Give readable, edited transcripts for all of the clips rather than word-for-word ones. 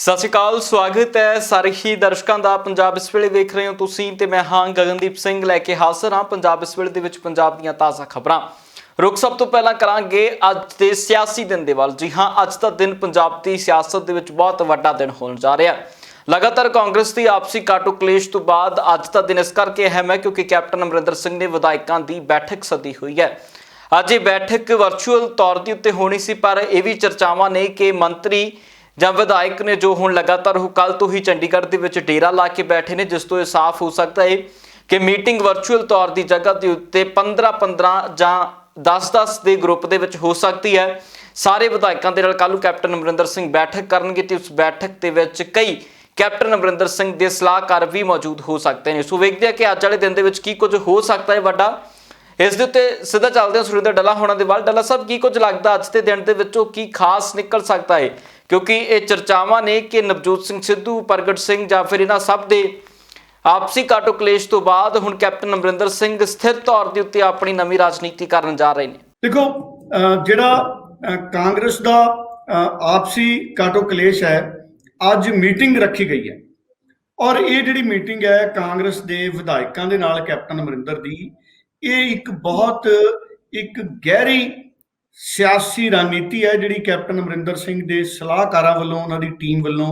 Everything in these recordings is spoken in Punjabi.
ਸਤਿ ਸ਼੍ਰੀ ਅਕਾਲ, ਸਵਾਗਤ ਹੈ ਸਾਰੇ ਹੀ ਦਰਸ਼ਕਾਂ ਦਾ। ਪੰਜਾਬ ਇਸ ਵੇਲੇ ਵੇਖ ਰਹੇ ਹੋ ਤੁਸੀਂ ਤੇ ਮੈਂ ਹਾਂ ਗਗਨਦੀਪ ਸਿੰਘ ਲੈ ਕੇ ਹਾਜ਼ਰ ਹਾਂ ਪੰਜਾਬ ਇਸ ਵੇਲੇ ਦੇ ਵਿੱਚ ਪੰਜਾਬ ਦੀਆਂ ਤਾਜ਼ਾ ਖਬਰਾਂ। ਰੁਕ ਸਭ ਤੋਂ ਪਹਿਲਾਂ ਕਰਾਂਗੇ ਅੱਜ ਦੇ ਸਿਆਸੀ ਦਿਨ ਦੇ ਵੱਲ। ਜੀ ਹਾਂ, ਅੱਜ ਦਾ ਦਿਨ ਪੰਜਾਬ ਦੀ ਸਿਆਸਤ ਦੇ ਵਿੱਚ ਬਹੁਤ ਵੱਡਾ ਦਿਨ ਹੋਣ ਜਾ ਰਿਹਾ ਹੈ। ਲਗਾਤਾਰ ਕਾਂਗਰਸ ਦੀ ਆਪਸੀ ਕਾਟੋ ਕਲੇਸ਼ ਤੋਂ ਬਾਅਦ ਅੱਜ ਦਾ ਦਿਨ ਇਸ ਕਰਕੇ ਅਹਿਮ ਹੈ ਕਿਉਂਕਿ ਕੈਪਟਨ ਅਮਰਿੰਦਰ ਸਿੰਘ ਨੇ ਵਿਧਾਇਕਾਂ ਦੀ ਬੈਠਕ ਸੱਦੀ ਹੋਈ ਹੈ। ਅੱਜ ਇਹ ਬੈਠਕ ਵਰਚੁਅਲ ਤੌਰ ਦੇ ਉੱਤੇ ਹੋਣੀ ਸੀ, ਪਰ ਇਹ ਵੀ ਚਰਚਾਵਾਂ ਨੇ ਕਿ ਮੰਤਰੀ ਜਾਂ ਵਿਧਾਇਕ ਨੇ ਜੋ ਹੁਣ ਲਗਾਤਾਰ ਉਹ ਕੱਲ ਤੋਂ ਹੀ ਚੰਡੀਗੜ੍ਹ ਦੇ ਵਿੱਚ ਡੇਰਾ ਲਾ ਕੇ ਬੈਠੇ ਨੇ, ਜਿਸ ਤੋਂ ਇਹ ਸਾਫ਼ ਹੋ ਸਕਦਾ ਹੈ ਕਿ ਮੀਟਿੰਗ ਵਰਚੁਅਲ ਤੌਰ ਦੀ ਜਗ੍ਹਾ ਦੇ ਉੱਤੇ 15-15 ਜਾਂ 10-10 ਦੇ ਗਰੁੱਪ ਦੇ ਵਿੱਚ ਹੋ ਸਕਦੀ ਹੈ। ਸਾਰੇ ਵਿਧਾਇਕਾਂ ਦੇ ਨਾਲ ਕੱਲ੍ਹ ਨੂੰ ਕੈਪਟਨ ਅਮਰਿੰਦਰ ਸਿੰਘ ਬੈਠਕ ਕਰਨਗੇ ਤੇ ਉਸ ਬੈਠਕ ਦੇ ਵਿੱਚ ਕਈ ਕੈਪਟਨ ਅਮਰਿੰਦਰ ਸਿੰਘ ਦੇ ਸਲਾਹਕਾਰ ਵੀ ਮੌਜੂਦ ਹੋ ਸਕਦੇ ਨੇ। ਸੋ ਵੇਖਦੇ ਹਾਂ ਕਿ ਅੱਜ ਵਾਲੇ ਦਿਨ ਦੇ ਵਿੱਚ ਕੀ ਕੁਝ ਹੋ ਸਕਦਾ ਹੈ ਵੱਡਾ। ਇਸ ਦੇ ਉੱਤੇ ਸਿੱਧਾ ਚੱਲਦੇ ਹਾਂ ਸੁਰਿੰਦਰ ਡੱਲਾ ਹੋਣਾ ਦੇ ਵੱਲ। ਡੱਲਾ ਸਾਹਿਬ, ਕੀ ਕੁਝ ਲੱਗਦਾ ਅੱਜ ਦੇ ਦਿਨ ਦੇ ਵਿੱਚੋਂ ਕੀ ਖਾਸ ਨਿਕਲ ਸਕਦਾ ਹੈ? ਕਿਉਂਕਿ ਇਹ ਚਰਚਾਵਾਂ ਨੇ ਕਿ ਨਵਜੋਤ ਸਿੰਘ ਸਿੱਧੂ, ਪ੍ਰਗਟ ਸਿੰਘ ਜਾਂ ਫਿਰ ਇਹਨਾਂ ਸਭ ਦੇ ਆਪਸੀ ਕਾਟੋ ਕਲੇਸ਼ ਤੋਂ ਬਾਅਦ ਹੁਣ ਕੈਪਟਨ ਅਮਰਿੰਦਰ ਸਿੰਘ ਸਥਿਰ ਤੌਰ ਦੇ ਉੱਤੇ ਆਪਣੀ ਨਵੀਂ ਰਾਜਨੀਤੀ ਕਰਨ ਜਾ ਰਹੇ ਨੇ। ਦੇਖੋ, ਜਿਹੜਾ ਕਾਂਗਰਸ ਦਾ ਆਪਸੀ ਕਾਟੋ ਕਲੇਸ਼ ਹੈ, ਅੱਜ ਮੀਟਿੰਗ ਰੱਖੀ ਗਈ ਹੈ ਔਰ ਇਹ ਜਿਹੜੀ ਮੀਟਿੰਗ ਹੈ ਕਾਂਗਰਸ ਦੇ ਵਿਧਾਇਕਾਂ ਦੇ ਨਾਲ ਕੈਪਟਨ ਅਮਰਿੰਦਰ ਦੀ, ਇਹ ਇੱਕ ਬਹੁਤ ਗਹਿਰੀ ਸਿਆਸੀ ਰਣਨੀਤੀ ਹੈ ਜਿਹੜੀ ਕੈਪਟਨ ਅਮਰਿੰਦਰ ਸਿੰਘ ਦੇ ਸਲਾਹਕਾਰਾਂ ਵੱਲੋਂ, ਉਹਨਾਂ ਦੀ ਟੀਮ ਵੱਲੋਂ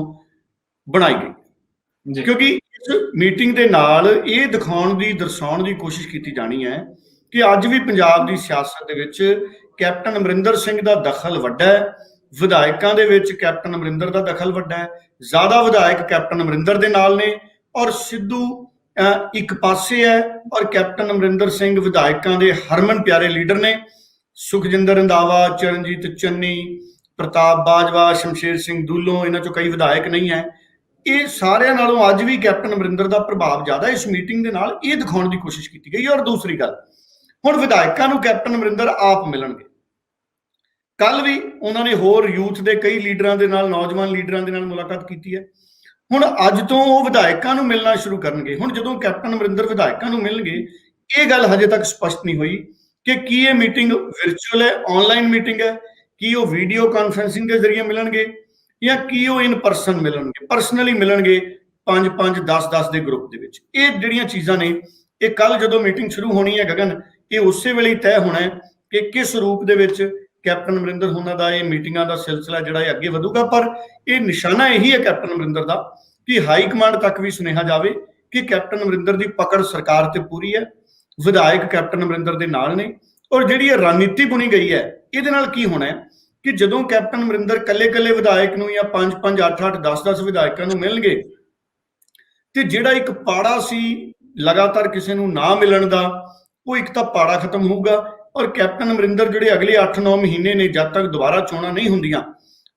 ਬਣਾਈ ਗਈ। ਕਿਉਂਕਿ ਇਸ ਮੀਟਿੰਗ ਦੇ ਨਾਲ ਇਹ ਦਰਸਾਉਣ ਦੀ ਕੋਸ਼ਿਸ਼ ਕੀਤੀ ਜਾਣੀ ਹੈ ਕਿ ਅੱਜ ਵੀ ਪੰਜਾਬ ਦੀ ਸਿਆਸਤ ਦੇ ਵਿੱਚ ਕੈਪਟਨ ਅਮਰਿੰਦਰ ਸਿੰਘ ਦਾ ਦਖਲ ਵੱਡਾ ਹੈ, ਵਿਧਾਇਕਾਂ ਦੇ ਵਿੱਚ ਕੈਪਟਨ ਅਮਰਿੰਦਰ ਦਾ ਦਖਲ ਵੱਡਾ ਹੈ। ਜ਼ਿਆਦਾ ਵਿਧਾਇਕ ਕੈਪਟਨ ਅਮਰਿੰਦਰ ਦੇ ਨਾਲ ਨੇ ਔਰ ਸਿੱਧੂ ਇੱਕ ਪਾਸੇ ਹੈ ਔਰ ਕੈਪਟਨ ਅਮਰਿੰਦਰ ਸਿੰਘ ਵਿਧਾਇਕਾਂ ਦੇ ਹਰਮਨ ਪਿਆਰੇ ਲੀਡਰ ਨੇ। ਸੁਖਜਿੰਦਰ ਰੰਧਾਵਾ, ਚਰਨਜੀਤ ਚੰਨੀ, ਪ੍ਰਤਾਪ ਬਾਜਵਾ, ਸ਼ਮਸ਼ੇਰ ਸਿੰਘ ਦੂਲੋਂ, ਇਹਨਾਂ ਚੋਂ ਕਈ ਵਿਧਾਇਕ ਨਹੀਂ ਹੈ। ਇਹ ਸਾਰਿਆਂ ਨਾਲੋਂ ਅੱਜ ਵੀ ਕੈਪਟਨ ਅਮਰਿੰਦਰ ਦਾ ਪ੍ਰਭਾਵ ਜ਼ਿਆਦਾ ਇਸ ਮੀਟਿੰਗ ਦੇ ਨਾਲ, ਇਹ ਦਿਖਾਉਣ ਦੀ ਕੋਸ਼ਿਸ਼ ਕੀਤੀ ਗਈ। ਔਰ ਦੂਸਰੀ ਗੱਲ, ਹੁਣ ਵਿਧਾਇਕਾਂ ਨੂੰ ਕੈਪਟਨ ਅਮਰਿੰਦਰ ਆਪ ਮਿਲਣਗੇ। ਕੱਲ ਵੀ ਉਹਨਾਂ ਨੇ ਹੋਰ ਯੂਥ ਦੇ ਕਈ ਲੀਡਰਾਂ ਦੇ ਨਾਲ, ਨੌਜਵਾਨ ਲੀਡਰਾਂ ਦੇ ਨਾਲ ਮੁਲਾਕਾਤ ਕੀਤੀ ਹੈ। ਹੁਣ ਅੱਜ ਤੋਂ ਉਹ ਵਿਧਾਇਕਾਂ ਨੂੰ ਮਿਲਣਾ ਸ਼ੁਰੂ ਕਰਨਗੇ। ਹੁਣ ਜਦੋਂ ਕੈਪਟਨ ਅਮਰਿੰਦਰ ਵਿਧਾਇਕਾਂ ਨੂੰ ਮਿਲਣਗੇ, ਇਹ ਗੱਲ ਹਜੇ ਤੱਕ ਸਪਸ਼ਟ ਨਹੀਂ ਹੋਈ ਕਿ ਕੀ ਇਹ ਮੀਟਿੰਗ ਵਿਰਚੁਅਲ ਹੈ, ਆਨਲਾਈਨ ਮੀਟਿੰਗ ਹੈ, ਕੀ ਉਹ ਵੀਡੀਓ ਕਾਨਫਰੰਸਿੰਗ ਦੇ ਜ਼ਰੀਏ ਮਿਲਣਗੇ ਜਾਂ ਕੀ ਉਹ ਇਨ ਪਰਸਨ ਮਿਲਣਗੇ, ਪਰਸਨਲੀ ਮਿਲਣਗੇ 5-5, 10-10 ਦੇ ਗਰੁੱਪ ਦੇ ਵਿੱਚ। ਇਹ ਜਿਹੜੀਆਂ ਚੀਜ਼ਾਂ ਨੇ, ਇਹ ਕੱਲ ਜਦੋਂ ਮੀਟਿੰਗ ਸ਼ੁਰੂ ਹੋਣੀ ਹੈ ਗਗਨ, ਇਹ ਉਸੇ ਵੇਲੇ ਹੀ ਤੈਅ ਹੋਣਾ ਹੈ ਕਿ ਕਿਸ ਰੂਪ ਦੇ ਵਿੱਚ ਕੈਪਟਨ ਅਮਰਿੰਦਰ ਹੋਣਾ ਦਾ ਇਹ ਮੀਟਿੰਗਾਂ ਦਾ ਸਿਲਸਿਲਾ ਜਿਹੜਾ ਇਹ ਅੱਗੇ ਵਧੂਗਾ। ਪਰ ਇਹ ਨਿਸ਼ਾਨਾ ਇਹੀ ਹੈ ਕੈਪਟਨ ਅਮਰਿੰਦਰ ਦਾ ਕਿ ਹਾਈ ਕਮਾਂਡ ਤੱਕ ਵੀ ਸੁਨੇਹਾ ਜਾਵੇ ਕਿ ਕੈਪਟਨ ਅਮਰਿੰਦਰ ਦੀ ਪਕੜ ਸਰਕਾਰ ਤੇ ਪੂਰੀ ਹੈ, ਵਿਧਾਇਕ ਕੈਪਟਨ ਅਮਰਿੰਦਰ ਦੇ ਨਾਲ ਨੇ। ਔਰ ਜਿਹੜੀ ਇਹ ਰਣਨੀਤੀ ਬੁਣੀ ਗਈ ਹੈ, ਇਹਦੇ ਨਾਲ ਕੀ ਹੋਣਾ ਹੈ ਕਿ ਜਦੋਂ ਕੈਪਟਨ ਅਮਰਿੰਦਰ ਕੱਲੇ ਵਿਧਾਇਕ ਨੂੰ ਜਾਂ 5-5, 8-8, 10-10 ਵਿਧਾਇਕਾਂ ਨੂੰ ਮਿਲਣਗੇ ਤੇ ਜਿਹੜਾ ਇੱਕ ਪਾੜਾ ਸੀ ਲਗਾਤਾਰ ਕਿਸੇ ਨੂੰ ਨਾ ਮਿਲਣ ਦਾ, ਉਹ ਇੱਕ ਤਾਂ ਪਾੜਾ ਖਤਮ ਹੋਊਗਾ। ਔਰ ਕੈਪਟਨ ਅਮਰਿੰਦਰ ਜਿਹੜੇ ਅਗਲੇ 8-9 ਮਹੀਨੇ ਨੇ, ਜਦ ਤੱਕ ਦੁਬਾਰਾ ਚੋਣਾਂ ਨਹੀਂ ਹੁੰਦੀਆਂ,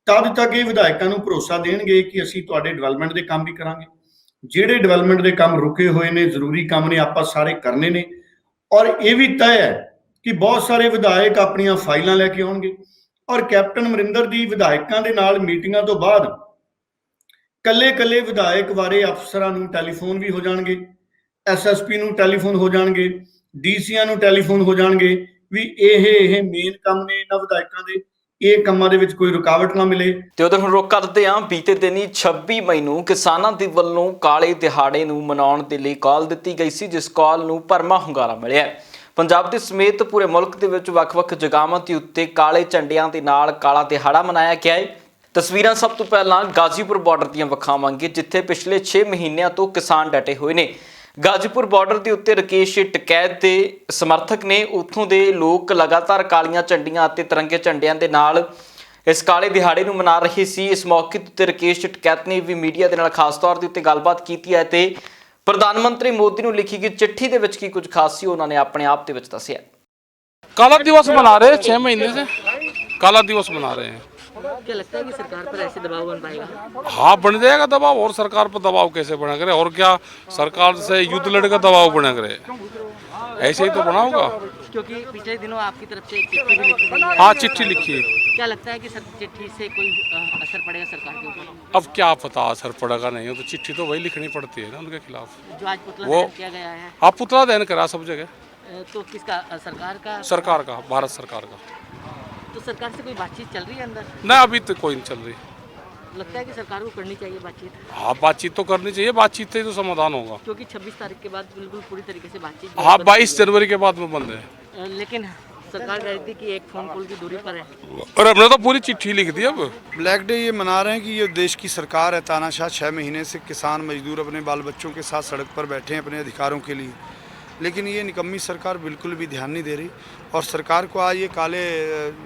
ਤਦ ਤੱਕ ਇਹ ਵਿਧਾਇਕਾਂ ਨੂੰ ਭਰੋਸਾ ਦੇਣਗੇ ਕਿ ਅਸੀਂ ਤੁਹਾਡੇ ਡਿਵੈਲਪਮੈਂਟ ਦੇ ਕੰਮ ਵੀ ਕਰਾਂਗੇ। ਜਿਹੜੇ ਡਿਵੈਲਪਮੈਂਟ ਦੇ ਕੰਮ ਰੁਕੇ ਹੋਏ ਨੇ, ਜ਼ਰੂਰੀ ਕੰਮ ਨੇ, ਆਪਾਂ ਸਾਰੇ ਕਰਨੇ ਨੇ। ਔਰ ਇਹ ਵੀ ਤੈਅ ਹੈ ਕਿ ਬਹੁਤ ਸਾਰੇ ਵਿਧਾਇਕ ਆਪਣੀਆਂ ਫਾਈਲਾਂ ਲੈ ਕੇ ਆਉਣਗੇ ਔਰ ਕੈਪਟਨ ਅਮਰਿੰਦਰ ਦੀ ਵਿਧਾਇਕਾਂ ਦੇ ਨਾਲ ਮੀਟਿੰਗਾਂ ਤੋਂ ਬਾਅਦ ਕੱਲੇ ਵਿਧਾਇਕ ਬਾਰੇ ਅਫਸਰਾਂ ਨੂੰ ਟੈਲੀਫੋਨ ਵੀ ਹੋ ਜਾਣਗੇ, ਐਸਐਸਪੀ ਨੂੰ ਟੈਲੀਫੋਨ ਹੋ ਜਾਣਗੇ, ਡੀਸੀਆਂ ਨੂੰ ਟੈਲੀਫੋਨ ਹੋ ਜਾਣਗੇ ਵੀ ਇਹ ਮੇਨ ਕੰਮ ਨੇ ਇਹਨਾਂ ਵਿਧਾਇਕਾਂ ਦੇ, ਇਹ ਕੰਮਾਂ ਦੇ ਵਿੱਚ ਕੋਈ ਰੁਕਾਵਟ ਨਾ ਮਿਲੇ। ਤੇ ਉਧਰ ਹੁਣ ਰੁਕ ਕਰਦੇ ਹਾਂ, ਬੀਤੇ ਦਿਨ ਹੀ 26 ਮਈ ਨੂੰ ਕਿਸਾਨਾਂ ਦੇ ਵੱਲੋਂ ਕਾਲੇ ਦਿਹਾੜੇ ਨੂੰ ਮਨਾਉਣ ਦੇ ਲਈ ਕਾਲ ਦਿੱਤੀ ਗਈ ਸੀ, ਜਿਸ ਕਾਲ ਨੂੰ ਭਰਮਾ ਹੁੰਗਾਰਾ ਮਿਲਿਆ। ਪੰਜਾਬ ਦੇ ਸਮੇਤ ਪੂਰੇ ਮੁਲਕ ਦੇ ਵਿੱਚ ਵੱਖ-ਵੱਖ ਜਗ੍ਹਾਵਾਂ ਦੇ ਉੱਤੇ ਕਾਲੇ ਝੰਡਿਆਂ ਦੇ ਨਾਲ ਕਾਲਾ ਦਿਹਾੜਾ ਮਨਾਇਆ ਗਿਆ ਹੈ। ਤਸਵੀਰਾਂ ਸਭ ਤੋਂ ਪਹਿਲਾਂ ਗਾਜ਼ੀਪੁਰ ਬਾਰਡਰ ਦੀਆਂ ਵਿਖਾਵਾਂਗੇ, ਜਿੱਥੇ ਪਿਛਲੇ 6 ਮਹੀਨਿਆਂ ਤੋਂ ਕਿਸਾਨ ਡਟੇ ਹੋਏ ਨੇ। ਗਾਜ਼ੀਪੁਰ ਬਾਰਡਰ ਦੇ ਉੱਤੇ ਰਕੇਸ਼ ਟਕੈਤ ਦੇ ਸਮਰਥਕ ਨੇ। ਉੱਥੋਂ ਦੇ ਲੋਕ ਲਗਾਤਾਰ ਕਾਲੀਆਂ ਝੰਡੀਆਂ ਅਤੇ ਤਿਰੰਗੇ ਝੰਡਿਆਂ ਦੇ ਨਾਲ ਇਸ ਕਾਲੇ ਦਿਹਾੜੇ ਨੂੰ ਮਨਾ ਰਹੇ ਸੀ। ਇਸ ਮੌਕੇ ਉੱਤੇ ਰਕੇਸ਼ ਟਕੈਤ ਨੇ ਵੀ ਮੀਡੀਆ ਦੇ ਨਾਲ ਖਾਸ ਤੌਰ ਦੇ ਉੱਤੇ ਗੱਲਬਾਤ ਕੀਤੀ ਹੈ ਤੇ ਪ੍ਰਧਾਨ ਮੰਤਰੀ मोदी ਨੂੰ ਲਿਖੀ ਗਈ ਚਿੱਠੀ ਦੇ ਵਿੱਚ ਕੀ ਕੁਝ ਖਾਸ ਸੀ ਉਹਨਾਂ ਨੇ ਆਪਣੇ ਆਪ ਦੇ ਵਿੱਚ ਦੱਸਿਆ। काला दिवस मना रहे हैं 6 महीने से, काला दिवस मना रहे हैं। क्या लगता है कि सरकार पर ऐसे दबाव बन पाएगा? हाँ, बन जाएगा दबाव। और सरकार पर दबाव कैसे बना करे? और क्या सरकार से युद्ध लड़कर दबाव बना करे? ऐसे ही तो बना होगा। क्योंकि पिछले दिनों आपकी तरफ से एक चिट्ठी भी लिखी गई है। हाँ, चिट्ठी लिखी है। क्या लगता है कि चिट्ठी से कोई असर पड़ेगा सरकार के ऊपर? अब क्या पता असर पड़ेगा नहीं हो, तो चिट्ठी तो वही लिखनी पड़ती है ना उनके खिलाफ। जो आज पुतला दहन किया गया है, आप पुतला दहन करा सब जगह, तो किसका? सरकार का, भारत सरकार का। तो सरकार से कोई बातचीत चल रही है अंदर? नहीं, अभी तो कोई नहीं चल रही। लगता है कि सरकार को करनी चाहिए बातचीत, हाँ, बातचीत तो करनी चाहिए, बातचीत से ही तो समाधान होगा। क्योंकि 26 तारीख के बाद बिल्कुल पूरी तरीके से बातचीत जो है हाँ, बंद 22 हुई जनवरी के बाद में बंद है। है। लेकिन सरकार कह रही थी कि एक फोन कॉल की दूरी पर है। और हमने तो पूरी चिट्ठी लिख दी अब। ब्लैक डे ये मना रहे हैं कि ये देश की सरकार है तानाशाह। 6 महीने से किसान मजदूर अपने बाल बच्चों के साथ सड़क पर बैठे हैं अपने अधिकारों के लिए, लेकिन ये निकम्मी सरकार बिल्कुल भी ध्यान नहीं दे रही। और सरकार को आज ये काले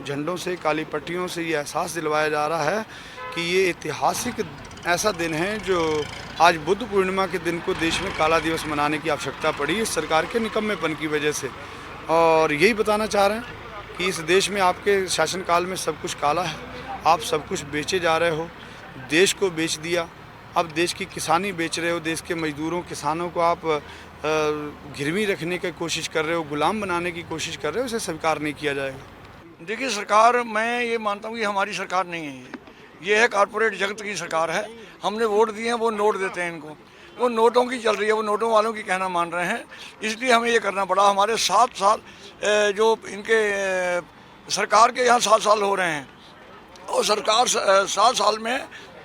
झंडों से, काली पट्टियों से ये एहसास दिलवाया जा रहा है कि ये ऐतिहासिक ऐसा दिन है जो आज बुद्ध पूर्णिमा के दिन को देश में काला दिवस मनाने की आवश्यकता पड़ी इस सरकार के निकम्मेपन की वजह से। और यही बताना चाह रहे हैं कि इस देश में आपके शासनकाल में सब कुछ काला है, आप सब कुछ बेचे जा रहे हो, देश को बेच दिया, अब देश की किसानी बेच रहे हो, देश के मजदूरों किसानों को आप गिरवी रखने की कोशिश कर रहे हो, गुलाम बनाने की कोशिश कर रहे हो, इसे स्वीकार नहीं किया जाएगा। देखिए, सरकार मैं ये मानता हूँ कि हमारी सरकार नहीं है, ये है कॉरपोरेट जगत की सरकार है। हमने वोट दिए हैं, वो नोट देते हैं इनको, वो नोटों की चल रही है, वो नोटों वालों की कहना मान रहे हैं, इसलिए हमें ये करना पड़ा। हमारे 7 साल जो इनके सरकार के यहाँ 7 साल हो रहे हैं, और सरकार 7 साल में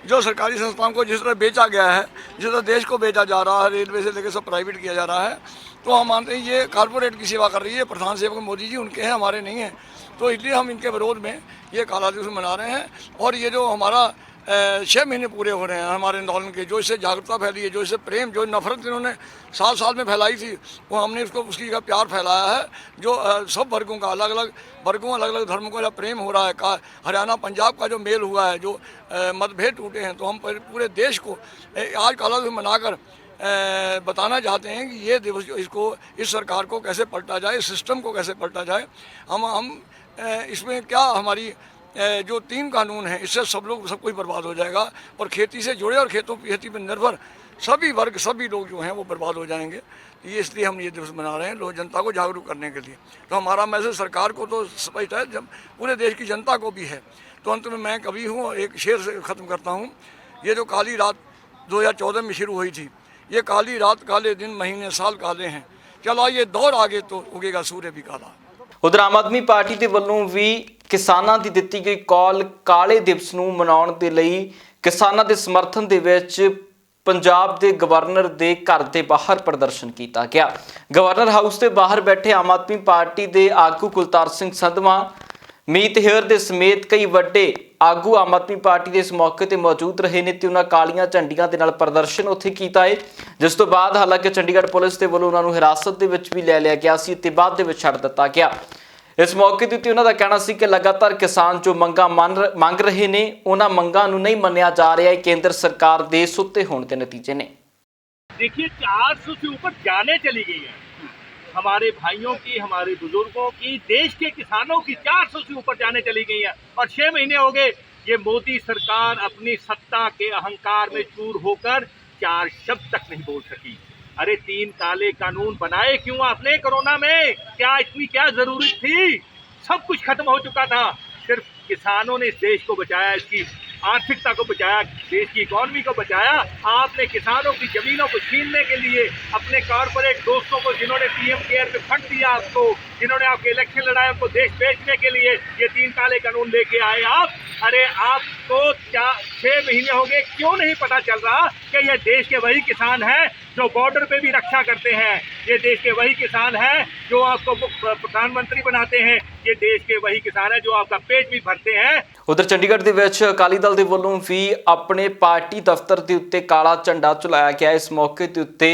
जो सरकारी संस्थाओं को जिस तरह बेचा गया है, जिस तरह देश को बेचा जा रहा है, रेलवे से लेकर सब प्राइवेट किया जा रहा है, तो हम मानते हैं ये कॉरपोरेट की सेवा कर रही है। प्रधान सेवक मोदी जी उनके हैं, हमारे नहीं हैं, तो इसलिए हम इनके विरोध में ये काला दिवस मना रहे हैं। और ये जो हमारा 6 महीने पूरे हो रहे हैं हमारे आंदोलन के, जो इससे जागरूकता फैली है, जो इससे प्रेम, जो नफरत इन्होंने 7 साल में फैलाई थी, वो हमने उसको उसकी जगह प्यार फैलाया है। जो सब वर्गों का, अलग अलग वर्गों, अलग अलग धर्मों का जब प्रेम हो रहा है, का हरियाणा पंजाब का जो मेल हुआ है, जो मतभेद टूटे हैं, तो हम पूरे देश को आज काला दिवस मनाकर बताना चाहते हैं कि ये दिवस जो इसको, इस सरकार को कैसे पलटा जाए, इस सिस्टम को कैसे पलटा जाए। हम इसमें क्या, हमारी जो 3 कानून हैं, इससे सब कुछ बर्बाद हो जाएगा, और खेती से जुड़े और खेती पर निर्भर सभी वर्ग, सभी लोग जो हैं वो बर्बाद हो जाएंगे। ये इसलिए हम ये दिवस मना रहे हैं, लोग जनता को जागरूक करने के लिए। तो हमारा मैसेज सरकार को तो स्पष्ट है, जब पूरे देश की जनता को भी है। तो अंत में मैं कवि हूँ, एक शेर से ख़त्म करता हूँ। ये जो काली रात 2014 में शुरू हुई थी, ये काली रात, काले दिन, महीने, साल काले हैं, चलो ये दौर आगे तो उगेगा सूर्य भी काला। ਉਧਰ ਆਮ ਆਦਮੀ ਪਾਰਟੀ ਦੇ ਵੱਲੋਂ ਵੀ ਕਿਸਾਨਾਂ ਦੀ ਦਿੱਤੀ ਗਈ ਕਾਲ ਕਾਲੇ ਦਿਵਸ ਨੂੰ ਮਨਾਉਣ ਦੇ ਲਈ ਕਿਸਾਨਾਂ ਦੇ ਸਮਰਥਨ ਦੇ ਵਿੱਚ ਪੰਜਾਬ ਦੇ ਗਵਰਨਰ ਦੇ ਘਰ ਦੇ ਬਾਹਰ ਪ੍ਰਦਰਸ਼ਨ ਕੀਤਾ ਗਿਆ। ਗਵਰਨਰ ਹਾਊਸ ਦੇ ਬਾਹਰ ਬੈਠੇ ਆਮ ਆਦਮੀ ਪਾਰਟੀ ਦੇ ਆਗੂ ਕੁਲਤਾਰ ਸਿੰਘ ਸੰਧਵਾਂ, ਮੀਤ ਹੇਅਰ ਦੇ ਸਮੇਤ ਕਈ ਵੱਡੇ ਆਗੂ ਆਮ ਆਦਮੀ ਪਾਰਟੀ ਦੇ ਇਸ ਮੌਕੇ ਤੇ ਮੌਜੂਦ ਰਹੇ ਨੇ ਤੇ ਉਹਨਾਂ ਕਾਲੀਆਂ ਝੰਡੀਆਂ ਦੇ ਨਾਲ ਪ੍ਰਦਰਸ਼ਨ ਉੱਥੇ ਕੀਤਾ ਹੈ, ਜਿਸ ਤੋਂ ਬਾਅਦ ਹਾਲਾਂਕਿ ਚੰਡੀਗੜ੍ਹ ਪੁਲਿਸ ਦੇ ਵੱਲੋਂ ਉਹਨਾਂ ਨੂੰ ਹਿਰਾਸਤ ਦੇ ਵਿੱਚ ਵੀ ਲੈ ਲਿਆ ਗਿਆ ਸੀ ਤੇ ਬਾਅਦ ਦੇ ਵਿੱਚ ਛੱਡ ਦਿੱਤਾ ਗਿਆ। ਇਸ ਮੌਕੇ ਦੇ ਉੱਤੇ ਉਹਨਾਂ ਦਾ ਕਹਿਣਾ ਸੀ ਕਿ ਲਗਾਤਾਰ ਕਿਸਾਨ ਜੋ ਮੰਗਾਂ ਮੰਗ ਰਹੇ ਨੇ, ਉਹਨਾਂ ਮੰਗਾਂ ਨੂੰ ਨਹੀਂ ਮੰਨਿਆ ਜਾ ਰਿਹਾ। ਇਹ ਕੇਂਦਰ सरकार ਦੇ ਸੁੱਤੇ ਹੋਣ ਦੇ ਨਤੀਜੇ ਨੇ। देखिए, 400 से ऊपर जाने चली गई है हमारे भाइयों की, हमारे बुजुर्गों की, देश के किसानों की 400 से ऊपर जाने चली गई है। और 6 महीने हो गए ये मोदी सरकार अपनी सत्ता के अहंकार में चूर होकर 4 शब्द तक नहीं बोल सकी। अरे 3 काले कानून बनाए क्यों आपने कोरोना में? क्या इतनी क्या जरूरत थी? सब कुछ खत्म हो चुका था, सिर्फ किसानों ने इस देश को बचाया, इसकी आर्थिकता को बचाया, देश की इकॉनमी को बचाया। आपने किसानों की जमीनों को छीनने के लिए अपने कॉर्पोरेट दोस्तों को, जिन्होंने पीएम केयर पे फंड दिया आपको, जिन्होंने आपके इलेक्शन लड़ाए, उनको देश बेचने के लिए ये 3 काले कानून लेके आए आप। अरे आपको 6 महीने हो गए, क्यों नहीं पता चल रहा कि ये देश के वही किसान हैं जो बॉर्डर पे भी रक्षा करते हैं, ये देश के वही किसान हैं जो आपको प्रधानमंत्री बनाते हैं, ये देश के वही किसान हैं जो आपका पेट भी भरते हैं। ਉਧਰ ਚੰਡੀਗੜ੍ਹ ਦੇ ਵਿੱਚ ਅਕਾਲੀ ਦਲ ਦੇ ਵੱਲੋਂ ਵੀ ਆਪਣੇ ਪਾਰਟੀ ਦਫ਼ਤਰ ਦੇ ਉੱਤੇ ਕਾਲਾ ਝੰਡਾ ਝੁਲਾਇਆ ਗਿਆ। ਇਸ ਮੌਕੇ ਦੇ ਉੱਤੇ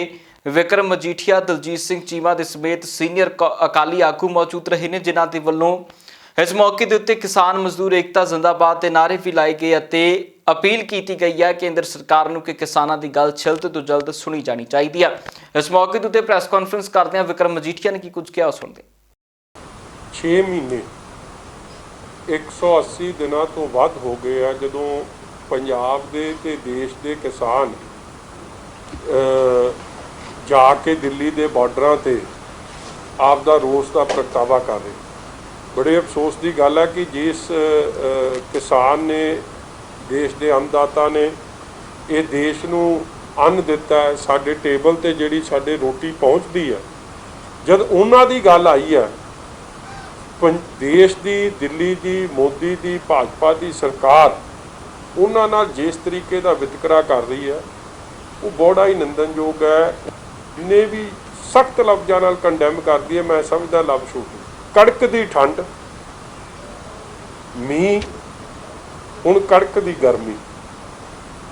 ਵਿਕਰਮ ਮਜੀਠੀਆ, ਦਲਜੀਤ ਸਿੰਘ ਚੀਮਾ ਦੇ ਸਮੇਤ ਸੀਨੀਅਰ ਅਕਾਲੀ ਆਗੂ ਮੌਜੂਦ ਰਹੇ ਨੇ, ਜਿਨ੍ਹਾਂ ਦੇ ਵੱਲੋਂ ਇਸ ਮੌਕੇ ਦੇ ਉੱਤੇ ਕਿਸਾਨ ਮਜ਼ਦੂਰ ਏਕਤਾ ਜ਼ਿੰਦਾਬਾਦ ਦੇ ਨਾਅਰੇ ਵੀ ਲਾਏ ਗਏ ਅਤੇ ਅਪੀਲ ਕੀਤੀ ਗਈ ਹੈ ਕੇਂਦਰ ਸਰਕਾਰ ਨੂੰ ਕਿ ਕਿਸਾਨਾਂ ਦੀ ਗੱਲ ਜਲਦ ਤੋਂ ਜਲਦ ਸੁਣੀ ਜਾਣੀ ਚਾਹੀਦੀ ਹੈ। ਇਸ ਮੌਕੇ ਦੇ ਉੱਤੇ ਪ੍ਰੈਸ ਕਾਨਫਰੰਸ ਕਰਦਿਆਂ ਵਿਕਰਮ ਮਜੀਠੀਆ ਨੇ ਕੀ ਕੁਝ ਕਿਹਾ, ਸੁਣਦੇ। 6 ਮਹੀਨੇ 180 ਦਿਨਾਂ ਤੋਂ ਵੱਧ ਹੋ ਗਏ ਆ ਜਦੋਂ ਪੰਜਾਬ ਦੇ ਤੇ ਦੇਸ਼ ਦੇ ਕਿਸਾਨ ਜਾ ਕੇ ਦਿੱਲੀ ਦੇ ਬਾਰਡਰਾਂ ਤੇ ਆਪ ਦਾ ਰੋਸ ਦਾ ਪ੍ਰਗਟਾਵਾ ਕਰ ਰਹੇ। ਬੜੇ ਅਫਸੋਸ ਦੀ ਗੱਲ ਹੈ ਕਿ ਜਿਸ ਕਿਸਾਨ ਨੇ, ਦੇਸ਼ ਦੇ ਅੰਨਦਾਤਾ ਨੇ ਇਹ ਦੇਸ਼ ਨੂੰ ਅੰਨ ਦਿੱਤਾ ਹੈ, ਸਾਡੇ ਟੇਬਲ ਤੇ ਜਿਹੜੀ ਸਾਡੇ ਰੋਟੀ ਪਹੁੰਚਦੀ ਹੈ, ਜਦ ਉਹਨਾਂ ਦੀ ਗੱਲ ਆਈ ਹੈ, ਦੇਸ਼ ਦੀ, ਦਿੱਲੀ ਦੀ, ਮੋਦੀ ਦੀ, ਭਾਜਪਾ ਦੀ ਸਰਕਾਰ ਉਹਨਾਂ ਨਾਲ ਜਿਸ ਤਰੀਕੇ ਦਾ ਵਿਤਕਰਾ ਕਰ ਰਹੀ ਹੈ ਉਹ ਬੜਾ ਹੀ ਨਿੰਦਣਯੋਗ ਹੈ। ਜਿੰਨੇ ਵੀ ਸਖਤ ਲਫ਼ਜ਼ਾਂ ਨਾਲ ਕੰਡੈਮ ਕਰਦੀ ਹੈ, ਮੈਂ ਸਮਝਦਾ ਲਫ਼ਜ਼ ਛੂਟ। ਕੜਕਦੀ ਠੰਡ, ਮੀਂਹ, ਹੁਣ ਕੜਕਦੀ ਗਰਮੀ,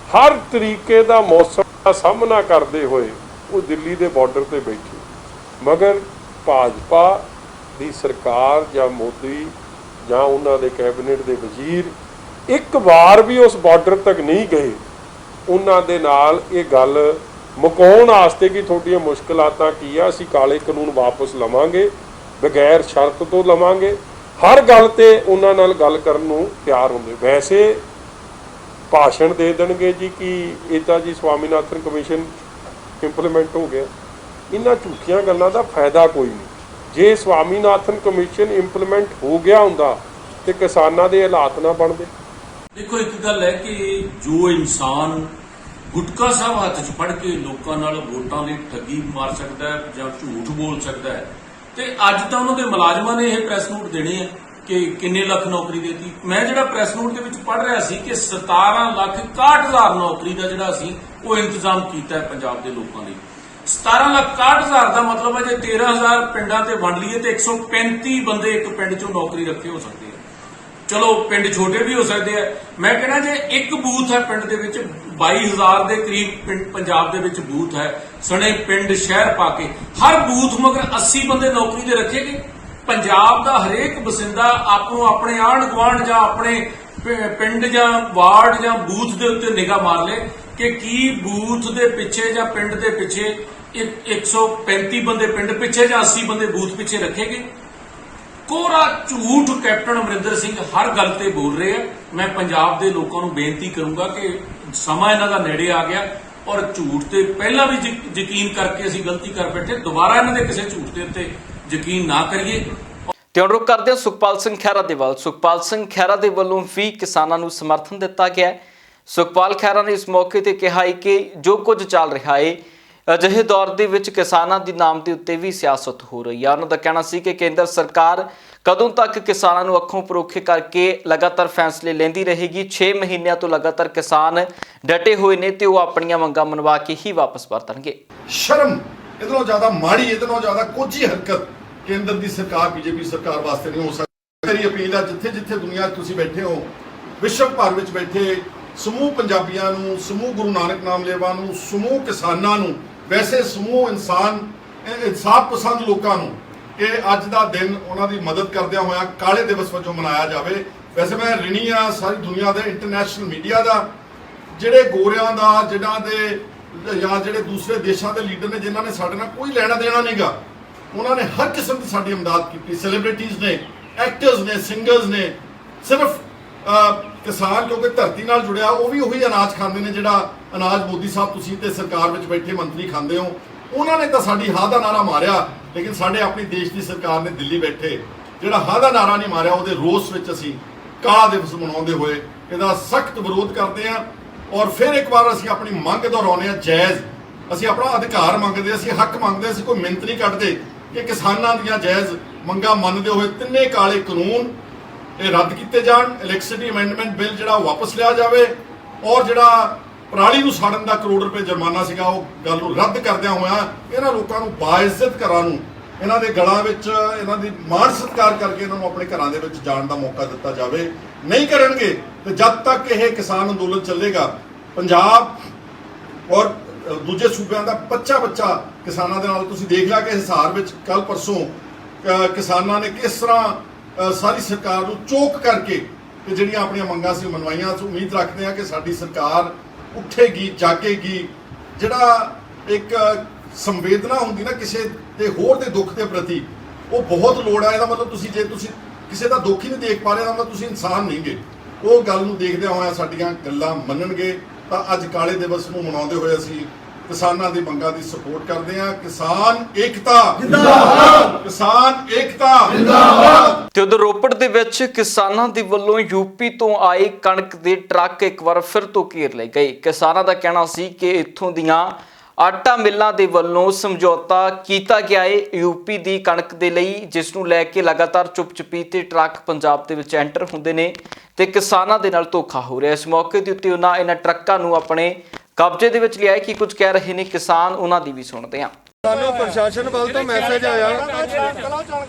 ਹਰ ਤਰੀਕੇ ਦਾ ਮੌਸਮ ਦਾ ਸਾਹਮਣਾ ਕਰਦੇ ਹੋਏ ਉਹ ਦਿੱਲੀ ਦੇ ਬਾਰਡਰ ਤੇ ਬੈਠੀ, ਮਗਰ ਭਾਜਪਾ ਦੀ ਸਰਕਾਰ ਜਾਂ ਮੋਦੀ ਜਾਂ ਉਹਨਾਂ ਦੇ ਕੈਬਨਿਟ ਦੇ ਵਜ਼ੀਰ ਇੱਕ ਵਾਰ ਵੀ ਉਸ ਬਾਰਡਰ ਤੱਕ ਨਹੀਂ ਗਏ ਉਹਨਾਂ ਦੇ ਨਾਲ ਇਹ ਗੱਲ ਮੁਕਾਉਣ ਵਾਸਤੇ ਕਿ ਤੁਹਾਡੀਆਂ ਮੁਸ਼ਕਲਾਤਾਂ ਕੀ ਆ, ਅਸੀਂ ਕਾਲੇ ਕਾਨੂੰਨ ਵਾਪਸ ਲਵਾਂਗੇ, ਬਗੈਰ ਸ਼ਰਤ ਤੋਂ ਲਵਾਂਗੇ। ਹਰ ਗੱਲ ਤੇ ਉਹਨਾਂ ਨਾਲ ਗੱਲ ਕਰਨ ਨੂੰ ਤਿਆਰ ਹੁੰਦੇ। ਵੈਸੇ ਭਾਸ਼ਣ ਦੇ ਦੇਣਗੇ ਜੀ ਕਿ ਇਹ ਤਾਂ ਜੀ ਸਵਾਮੀਨਾਥਨ ਕਮਿਸ਼ਨ ਇੰਪਲੀਮੈਂਟ ਹੋ ਗਿਆ। ਇਹਨਾਂ ਝੂਠੀਆਂ ਗੱਲਾਂ ਦਾ ਫਾਇਦਾ ਕੋਈ ਨਹੀਂ। ਜੇ ਸਵਾਮੀਨਾਥਨ ਕਮਿਸ਼ਨ ਇੰਪਲੀਮੈਂਟ ਹੋ ਗਿਆ ਹੁੰਦਾ ਤੇ ਕਿਸਾਨਾਂ ਦੇ ਹਾਲਾਤ ਨਾ ਬਣਦੇ। ਦੇਖੋ, ਇੱਕ ਗੱਲ ਹੈ ਕਿ ਜੋ ਇਨਸਾਨ ਗੁਟਕਾ ਸਾਹਿਬ ਹੱਥ 'ਚ ਫੜ ਕੇ ਲੋਕਾਂ ਨਾਲ ਵੋਟਾਂ ਲਈ ਠੱਗੀ ਮਾਰ ਸਕਦਾ ਹੈ ਜਾਂ ਝੂਠ ਬੋਲ ਸਕਦਾ ਹੈ, ਤੇ ਅੱਜ ਤਾਂ ਉਹਨਾਂ ਦੇ ਮੁਲਾਜ਼ਮਾਂ ਨੇ ਇਹ ਪ੍ਰੈਸ ਨੋਟ ਦੇਣੇ ਆ ਕਿ ਕਿੰਨੇ ਲੱਖ ਨੌਕਰੀ ਦੇਤੀ। ਮੈਂ ਜਿਹੜਾ ਪ੍ਰੈਸ ਨੋਟ ਦੇ ਵਿੱਚ ਪੜ੍ਹ ਰਿਹਾ ਸੀ ਕਿ 17,61,000 ਨੌਕਰੀ ਦਾ ਜਿਹੜਾ ਅਸੀਂ ਉਹ ਇੰਤਜ਼ਾਮ ਕੀਤਾ ਹੈ ਪੰਜਾਬ ਦੇ ਲੋਕਾਂ ਲਈ। 17,61,000 ਦਾ ਮਤਲਬ ਹੈ ਜੇ 13,000 ਪਿੰਡਾਂ ਤੇ ਵੰਡ ਲਈਏ ਤੇ 135 ਬੰਦੇ ਇੱਕ ਪਿੰਡ 'ਚੋਂ ਨੌਕਰੀ ਰੱਖੇ ਹੋ ਸਕਦੇ ਆ। ਚਲੋ ਪਿੰਡ ਛੋਟੇ ਵੀ ਹੋ ਸਕਦੇ ਆ। ਮੈਂ ਕਹਿੰਦਾ ਜੇ ਇੱਕ ਬੂਥ ਹੈ ਪਿੰਡ ਦੇ ਵਿੱਚ, 22,000 ਦੇ ਕਰੀਬ ਪੰਜਾਬ ਦੇ ਵਿੱਚ ਬੂਥ ਹੈ, ਸਣੇ ਪਿੰਡ ਸ਼ਹਿਰ ਪਾ ਕੇ, ਹਰ ਬੂਥ ਮਗਰ 80 ਬੰਦੇ ਨੌਕਰੀ ਦੇ ਰੱਖੇਗੇ। ਪੰਜਾਬ ਦਾ ਹਰੇਕ ਵਸਿੰਦਾ ਆਪੋ ਆਪਣੇ ਆਂਢ ਗੁਆਂਢ ਜਾਂ ਆਪਣੇ ਪਿੰਡ ਜਾਂ ਵਾਰਡ ਜਾਂ ਬੂਥ ਦੇ ਉੱਤੇ ਨਿਗਾਹ ਮਾਰ ਲੇ ਕਿ ਕੀ ਬੂਥ ਦੇ ਪਿੱਛੇ ਜਾਂ ਪਿੰਡ ਦੇ ਪਿੱਛੇ 135 ਬੰਦੇ ਪਿੰਡ ਪਿੱਛੇ ਜਾਂ 80 ਬੰਦੇ ਬੂਥ ਪਿੱਛੇ ਰੱਖੇਗੇ। ਕੋਰਾ ਝੂਠ ਕੈਪਟਨ ਅਮਰਿੰਦਰ ਸਿੰਘ ਹਰ ਗੱਲ ਤੇ ਬੋਲ ਰਹੇ ਆ। ਮੈਂ ਪੰਜਾਬ ਦੇ ਲੋਕਾਂ ਨੂੰ ਬੇਨਤੀ ਕਰੂੰਗਾ ਕਿ ਸਮਾਂ ਇਹਨਾਂ ਦਾ ਨੇੜੇ ਆ ਗਿਆ ਔਰ ਝੂਠ ਤੇ ਪਹਿਲਾਂ ਵੀ ਯਕੀਨ ਕਰਕੇ ਅਸੀਂ ਗਲਤੀ ਕਰ ਬੈਠੇ, ਦੁਬਾਰਾ ਇਹਨਾਂ ਦੇ ਕਿਸੇ ਝੂਠ ਦੇ ਉੱਤੇ ਯਕੀਨ ਨਾ ਕਰੀਏ। ਤੇ ਹੁਣ ਰੁਕ ਕਰਦੇ ਹਾਂ ਸੁਖਪਾਲ ਸਿੰਘ ਖਹਿਰਾ ਦੇ ਵੱਲ। ਸੁਖਪਾਲ ਸਿੰਘ ਖਹਿਰਾ ਦੇ ਵੱਲੋਂ ਵੀ ਕਿਸਾਨਾਂ ਨੂੰ ਸਮਰਥਨ ਦਿੱਤਾ ਗਿਆ ਹੈ। ਸੁਖਪਾਲ ਖਹਿਰਾ ਨੇ ਇਸ ਮੌਕੇ ਤੇ ਕਿਹਾ ਹੈ ਕਿ ਜੋ ਕੁਝ ਚੱਲ ਰਿਹਾ ਹੈ ਅਜਿਹੇ ਦੌਰ ਦੇ ਵਿੱਚ ਕਿਸਾਨਾਂ ਦੀ ਨਾਮ ਦੇ ਉੱਤੇ ਵੀ ਸਿਆਸਤ ਹੋ ਰਹੀ ਹੈ। ਉਹਨਾਂ ਦਾ ਕਹਿਣਾ ਸੀ ਕਿ ਕੇਂਦਰ ਸਰਕਾਰ ਕਦੋਂ ਤੱਕ ਕਿਸਾਨਾਂ ਨੂੰ ਅੱਖੋਂ ਪਰੋਖੇ ਕਰਕੇ ਲਗਾਤਾਰ ਫੈਸਲੇ ਲੈਂਦੀ ਰਹੇਗੀ। 6 ਮਹੀਨਿਆਂ ਤੋਂ ਲਗਾਤਾਰ ਕਿਸਾਨ ਡਟੇ ਹੋਏ ਨੇ ਤੇ ਉਹ ਆਪਣੀਆਂ ਮੰਗਾਂ ਮਨਵਾ ਕੇ ਹੀ ਵਾਪਸ ਪਰਤਣਗੇ। ਸ਼ਰਮ ਇਹਦੇ ਨਾਲੋਂ ਜ਼ਿਆਦਾ ਮਾੜੀ, ਇਹਦੇ ਨਾਲੋਂ ਜ਼ਿਆਦਾ ਕੋਝੀ ਹਰਕਤ ਕੇਂਦਰ ਦੀ ਸਰਕਾਰ, ਬੀਜੇਪੀ ਸਰਕਾਰ ਵਾਸਤੇ ਨਹੀਂ ਹੋ ਸਕਦੀ। ਮੇਰੀ ਅਪੀਲ ਹੈ ਜਿੱਥੇ ਜਿੱਥੇ ਦੁਨੀਆ ਤੁਸੀਂ ਬੈਠੇ ਹੋ, ਵਿਸ਼ਵ ਭਰ ਵਿੱਚ ਬੈਠੇ ਸਮੂਹ ਪੰਜਾਬੀਆਂ ਨੂੰ, ਸਮੂਹ ਗੁਰੂ ਨਾਨਕ ਨਾਮ ਲੇਵਾ ਨੂੰ, ਸਮੂਹ ਕਿਸਾਨਾਂ ਨੂੰ, ਵੈਸੇ ਸਮੂਹ ਇਨਸਾਫ ਪਸੰਦ ਲੋਕਾਂ ਨੂੰ ਕਿ ਅੱਜ ਦਾ ਦਿਨ ਉਹਨਾਂ ਦੀ ਮਦਦ ਕਰਦਿਆਂ ਹੋਇਆ ਕਾਲੇ ਦਿਵਸ ਵਜੋਂ ਮਨਾਇਆ ਜਾਵੇ। ਵੈਸੇ ਮੈਂ ਰਿਣੀ ਆ ਸਾਰੀ ਦੁਨੀਆ ਦੇ ਇੰਟਰਨੈਸ਼ਨਲ ਮੀਡੀਆ ਦਾ, ਜਿਹੜੇ ਗੋਰਿਆਂ ਦਾ, ਜਿਨ੍ਹਾਂ ਦੇ ਜਾਂ ਜਿਹੜੇ ਦੂਸਰੇ ਦੇਸ਼ਾਂ ਦੇ ਲੀਡਰ ਨੇ ਜਿਨ੍ਹਾਂ ਨੇ ਸਾਡੇ ਨਾਲ ਕੋਈ ਲੈਣਾ ਦੇਣਾ ਨਹੀਂਗਾ, ਉਹਨਾਂ ਨੇ ਹਰ ਕਿਸਮ ਦੀ ਸਾਡੀ ਇਮਦਾਦ ਕੀਤੀ। ਸੈਲੀਬ੍ਰਿਟੀਜ਼ ਨੇ, ਐਕਟਰਸ ਨੇ, ਸਿੰਗਰਸ ਨੇ। ਸਿਰਫ ਕਿਸਾਨ ਕਿਉਂਕਿ ਧਰਤੀ ਨਾਲ ਜੁੜਿਆ, ਉਹ ਵੀ ਉਹੀ ਅਨਾਜ ਖਾਂਦੇ ਨੇ ਜਿਹੜਾ ਅਨਾਜ ਮੋਦੀ ਸਾਹਿਬ ਤੁਸੀਂ ਤੇ ਸਰਕਾਰ ਵਿੱਚ ਬੈਠੇ ਮੰਤਰੀ ਖਾਂਦੇ ਹੋ। ਉਹਨਾਂ ਨੇ ਤਾਂ ਸਾਡੀ ਹਾਂ ਦਾ ਨਾਰਾ ਮਾਰਿਆ, ਲੇਕਿਨ ਸਾਡੇ ਆਪਣੀ ਦੇਸ਼ ਦੀ ਸਰਕਾਰ ਨੇ ਦਿੱਲੀ ਬੈਠੇ ਜਿਹੜਾ ਹਾਂ ਦਾ ਨਾਰਾ ਨਹੀਂ ਮਾਰਿਆ, ਉਹਦੇ ਰੋਸ ਵਿੱਚ ਅਸੀਂ ਕਾਲਾ ਦਿਵਸ ਮਨਾਉਂਦੇ ਹੋਏ ਇਹਦਾ ਸਖਤ ਵਿਰੋਧ ਕਰਦੇ ਹਾਂ। ਔਰ ਫਿਰ ਇੱਕ ਵਾਰ ਅਸੀਂ ਆਪਣੀ ਮੰਗ ਦੁਹਰਾਉਂਦੇ ਹਾਂ, ਜਾਇਜ਼ ਅਸੀਂ ਆਪਣਾ ਅਧਿਕਾਰ ਮੰਗਦੇ, ਅਸੀਂ ਹੱਕ ਮੰਗਦੇ, ਅਸੀਂ ਕੋਈ ਮਿੰਤ ਨਹੀਂ ਕੱਢਦੇ ਕਿ ਕਿਸਾਨਾਂ ਦੀਆਂ ਜਾਇਜ਼ ਮੰਗਾਂ ਮੰਨਦੇ ਹੋਏ ਤਿੰਨੇ ਕਾਲੇ ਕਾਨੂੰਨ ਇਹ ਰੱਦ ਕੀਤੇ ਜਾਣ। ਇਲੈਕਟ੍ਰਿਸਿਟੀ ਅਮੈਂਡਮੈਂਟ ਬਿੱਲ ਜਿਹੜਾ ਵਾਪਸ ਲਿਆ ਜਾਵੇ ਔਰ ਜਿਹੜਾ ਪਰਾਲੀ ਨੂੰ ਸਾੜਨ ਦਾ ਕਰੋੜ ਰੁਪਏ ਜੁਰਮਾਨਾ ਸੀਗਾ ਉਹ ਗੱਲ ਨੂੰ ਰੱਦ ਕਰਦਿਆਂ ਹੋਇਆ ਇਹਨਾਂ ਲੋਕਾਂ ਨੂੰ ਬਾਇਜ਼ਤ ਘਰਾਂ ਨੂੰ, ਇਹਨਾਂ ਦੇ ਗਲਾਂ ਵਿੱਚ ਇਹਨਾਂ ਦੀ ਮਾਣ ਸਤਿਕਾਰ ਕਰਕੇ ਇਹਨਾਂ ਨੂੰ ਆਪਣੇ ਘਰਾਂ ਦੇ ਵਿੱਚ ਜਾਣ ਦਾ ਮੌਕਾ ਦਿੱਤਾ ਜਾਵੇ। ਨਹੀਂ ਕਰਨਗੇ ਤੇ ਜਦ ਤੱਕ ਇਹ ਕਿਸਾਨ ਅੰਦੋਲਨ ਚੱਲੇਗਾ, ਪੰਜਾਬ ਔਰ ਦੂਜੇ ਸੂਬਿਆਂ ਦਾ ਬੱਚਾ ਕਿਸਾਨਾਂ ਦੇ ਨਾਲ ਤੁਸੀਂ ਦੇਖ ਲਿਆ ਕਿ ਹਿਸਾਰ ਵਿੱਚ ਕੱਲ ਪਰਸੋਂ ਕਿਸਾਨਾਂ ਨੇ ਕਿਸ ਤਰ੍ਹਾਂ ਸਾਰੀ ਸਰਕਾਰ ਨੂੰ ਚੋਕ ਕਰਕੇ ਤੇ ਜਿਹੜੀਆਂ ਆਪਣੀਆਂ ਮੰਗਾਂ ਸੀ ਮਨਵਾਈਆਂ। ਅਸੀਂ ਉਮੀਦ ਰੱਖਦੇ ਹਾਂ ਕਿ ਸਾਡੀ ਸਰਕਾਰ ਉੱਠੇਗੀ, ਜਾਗੇਗੀ। ਜਿਹੜਾ ਇੱਕ ਸੰਵੇਦਨਾ ਹੁੰਦੀ ਨਾ ਕਿਸੇ ਦੇ ਹੋਰ ਦੇ ਦੁੱਖ ਦੇ ਪ੍ਰਤੀ, ਉਹ ਬਹੁਤ ਲੋੜ ਆ। ਇਹਦਾ ਮਤਲਬ ਜੇ ਤੁਸੀਂ ਕਿਸੇ ਦਾ ਦੁੱਖ ਹੀ ਨਹੀਂ ਦੇਖ ਪਾ ਰਹੇ, ਤਾਂ ਤੁਸੀਂ ਇਨਸਾਨ ਨਹੀਂਗੇ। ਉਹ ਗੱਲ ਨੂੰ ਦੇਖਦਿਆਂ ਹੋਇਆ ਸਾਡੀਆਂ ਗੱਲਾਂ ਮੰਨਣਗੇ ਤਾਂ ਅੱਜ ਕਾਲੇ ਦਿਵਸ ਨੂੰ ਮਨਾਉਂਦੇ ਹੋਏ ਅਸੀਂ ਕਿਸਾਨਾਂ ਦੀ ਮੰਗਾਂ ਦੀ ਸਪੋਰਟ ਕਰਦੇ ਹਾਂ। ਕਿਸਾਨ ਏਕਤਾ ਜਿੰਦਾਬਾਦ, ਕਿਸਾਨ ਏਕਤਾ ਜਿੰਦਾਬਾਦ। ਤੇ ਉਧਰ ਰੋਪੜ ਦੇ ਵਿੱਚ ਕਿਸਾਨਾਂ ਦੇ ਵੱਲੋਂ ਯੂਪੀ ਤੋਂ ਆਏ ਕਣਕ ਦੇ ਟਰੱਕ ਇੱਕ ਵਾਰ ਫਿਰ ਤੋਂ ਘੇਰ ਲਏ ਗਏ। ਕਿਸਾਨਾਂ ਦਾ ਕਹਿਣਾ ਸੀ ਕਿ ਇੱਥੋਂ ਦੀਆਂ ਆਟਾ ਮਿੱਲਾਂ ਦੇ ਵੱਲੋਂ ਸਮਝੌਤਾ ਕੀਤਾ ਗਿਆ ਹੈ ਯੂਪੀ ਦੀ ਕਣਕ ਦੇ ਲਈ, ਜਿਸ ਨੂੰ ਲੈ ਕੇ ਲਗਾਤਾਰ ਚੁੱਪ-ਚਪੀਤੇ ਟਰੱਕ ਪੰਜਾਬ ਦੇ ਵਿੱਚ ਐਂਟਰ ਹੁੰਦੇ ਨੇ ਤੇ ਕਿਸਾਨਾਂ ਦੇ ਨਾਲ ਧੋਖਾ ਹੋ ਰਿਹਾ। ਇਸ ਮੌਕੇ ਦੇ ਉੱਤੇ ਉਹਨਾਂ ਇਹਨਾਂ ਟਰੱਕਾਂ ਨੂੰ ਆਪਣੇ ਕਬਜ਼ੇ ਦੇ ਵਿੱਚ ਲਿਆ ਕਿ ਕੁਝ ਕਹਿ ਰਹੇ ਨੇ ਕਿਸਾਨ, ਉਹਨਾਂ ਦੀ ਵੀ ਸੁਣਦੇ ਹਾਂ। ਸਾਨੂੰ ਪ੍ਰਸ਼ਾਸਨ ਵੱਲ